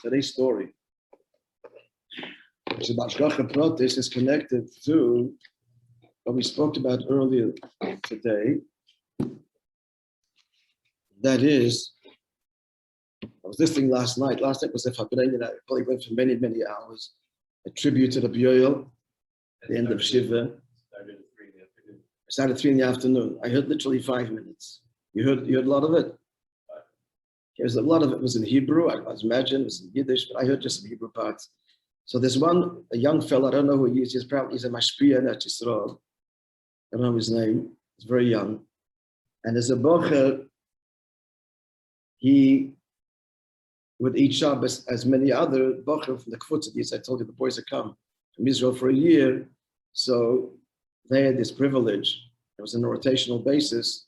Today's story, which is about Hashgacha Pratis, is connected to what we spoke about earlier today. That is, I was listening last night. Last night was the Fabrein, and I probably went for many, many hours. A tribute to Rabbi Yoel at the end of Shiva. It started at 3 in the afternoon. I heard literally 5 minutes. You heard a lot of it? There's a lot of it was in Hebrew. I imagine it was in Yiddish, but I heard just the Hebrew parts. So there's a young fellow, I don't know who he is. He's a mashpia in Yisrael. I don't know his name. He's very young. And as a bocher, he would eat Shabbos as many other bocher from the Kfutz. I told you the boys had come from Israel for a year. So they had this privilege. It was on a rotational basis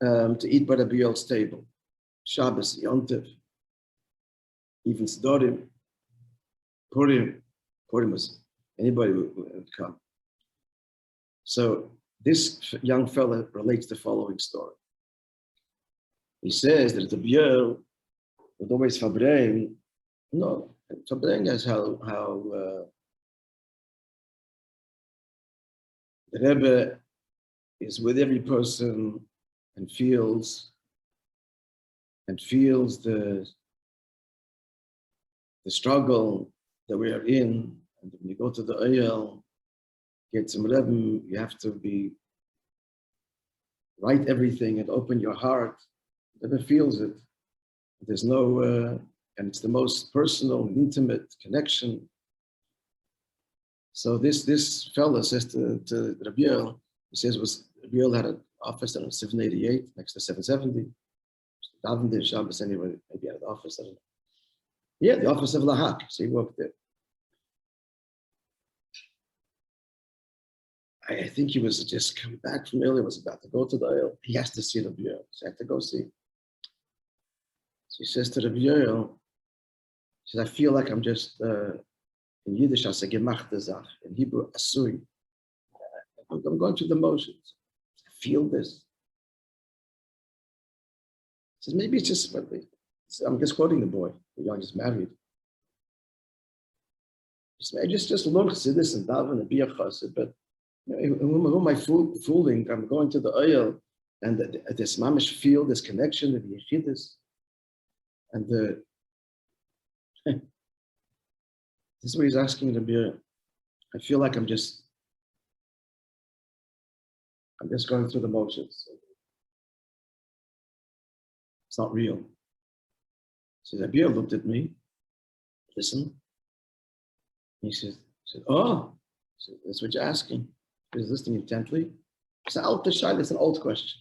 to eat by the Rabbi Yoel's table. Shabbos, Yom Tov, even Sdorim, Purim was, anybody would come. So this young fellow relates the following story. He says that the Rabbi Yoel would always Fabrein. No, Fabrein is how the Rebbe is with every person and feels the struggle that we are in. And when you go to the Oyel, get some Rebbe, you have to write everything and open your heart. The Rebbe feels it. There's no, and it's the most personal, intimate connection. So this fellow says to Rabbi Yoel, he says Rabbi Yoel had an office on 788 next to 770. Davened in Shabbos anyway, maybe at the office, I don't know. Yeah, the office of Lahak, so he worked there. I think he was just coming back from earlier, was about to go to the Oyel. He has to see Rabbi Yoel, so I have to go see. So he says to Rabbi Yoel, he says, I feel like I'm just, in Yiddish, I say, gemachte Zach, in Hebrew, asui. I'm going through the motions. I feel this. He says, maybe it's just, I'm just quoting the boy, the young is married. He says, I just look, see this and daven and be a chassid, but who am I fooling? I'm going to the Oyel, and this mamish feel, this connection with the yeshidus. And this is what he's asking Rabbi Yoel. I feel like I'm just going through the motions. It's not real. So Rabbi Yoel looked at me, listen. He said, oh, so that's what you're asking. He was listening intently. It's an old question.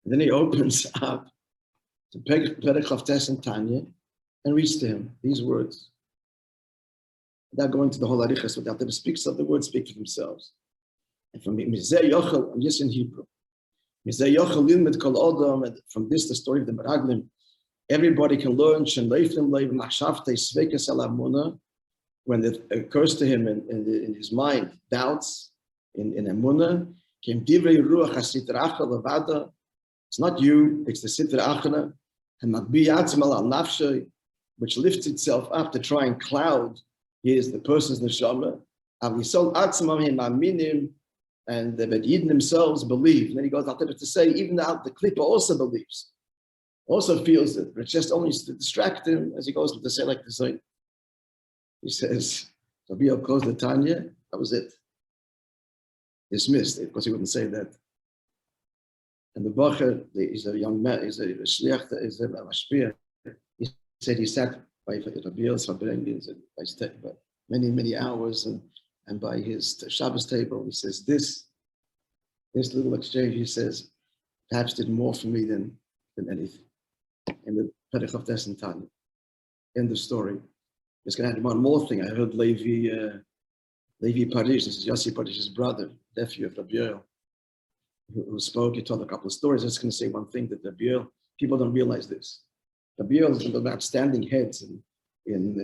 And then he opens up to Perek Chavtes and Tanya and reads to him these words. Without going to the whole arichas, without them speaks of the words, speak for themselves. And from Mizeh Yochel, I'm just in Hebrew. Mizeh Yochel Lilmed Kol Adam, and from this, the story of the Meraglim, everybody can learn Shem Leiflim Leiv Machshavtei Sveikas Al Amunah, when it occurs to him in his mind, doubts in Amunah, came Divrei Ruach HaSitra Achra Levada. It's not you, it's the Sitra Achra, and Magbi Yatzim Al Nafshay, which lifts itself up to try and cloud the person's neshama. Avisol Atzmam Him Aminim, and the Yidden themselves believe. And then he goes out there to say, even the Klippa also believes, also feels it, but it's just only to distract him as he goes to say like this. He says, Rabbi Yoel closed the Tanya, that was it. Dismissed. Of course, he wouldn't say that. And the Bacher, he's a young man, he's a shliach, he's a mashpia. He said he sat by Rabbi Yoel's by many, many hours and by his Shabbos table. He says, this little exchange, he says, perhaps did more for me than anything. In the Perek Chavtes and Tanya. End of story. Just going to add one more thing. I heard Levi Parish, this is Yossi Parish's brother, nephew of Rabbi Yoel, who spoke. He told a couple of stories. I'm just going to say one thing that Rabbi Yoel, people don't realize this. Rabbi Yoel is about standing heads in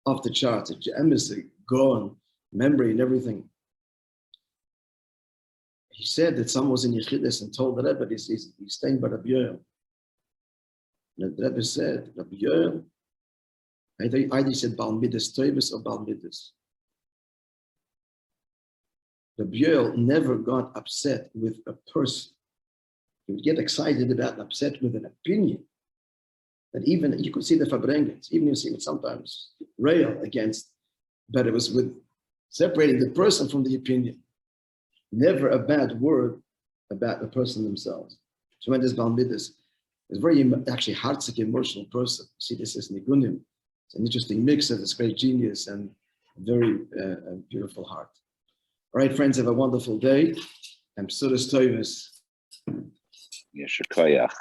off the charts, embassy, gone, memory and everything. He said that someone was in Yechidus and told the Rebbe he's staying by Rabbi Yoel. And the Rebbe said, Rabbi Yoel, either said Baal Midas Toivus or Baal Midas. Rabbi Yoel never got upset with a person. He would get excited about and upset with an opinion. That even, you could see the Fabrengens, even you see it sometimes rail against, but it was with separating the person from the opinion. Never a bad word about the person themselves. Tremendous Baal Midas. He's very actually heartsick, emotional person. You see this as Nigunim. It's an interesting mix of this great genius and very beautiful heart. All right, friends, have a wonderful day. And Psudas Toivus. Yeshua Koyach.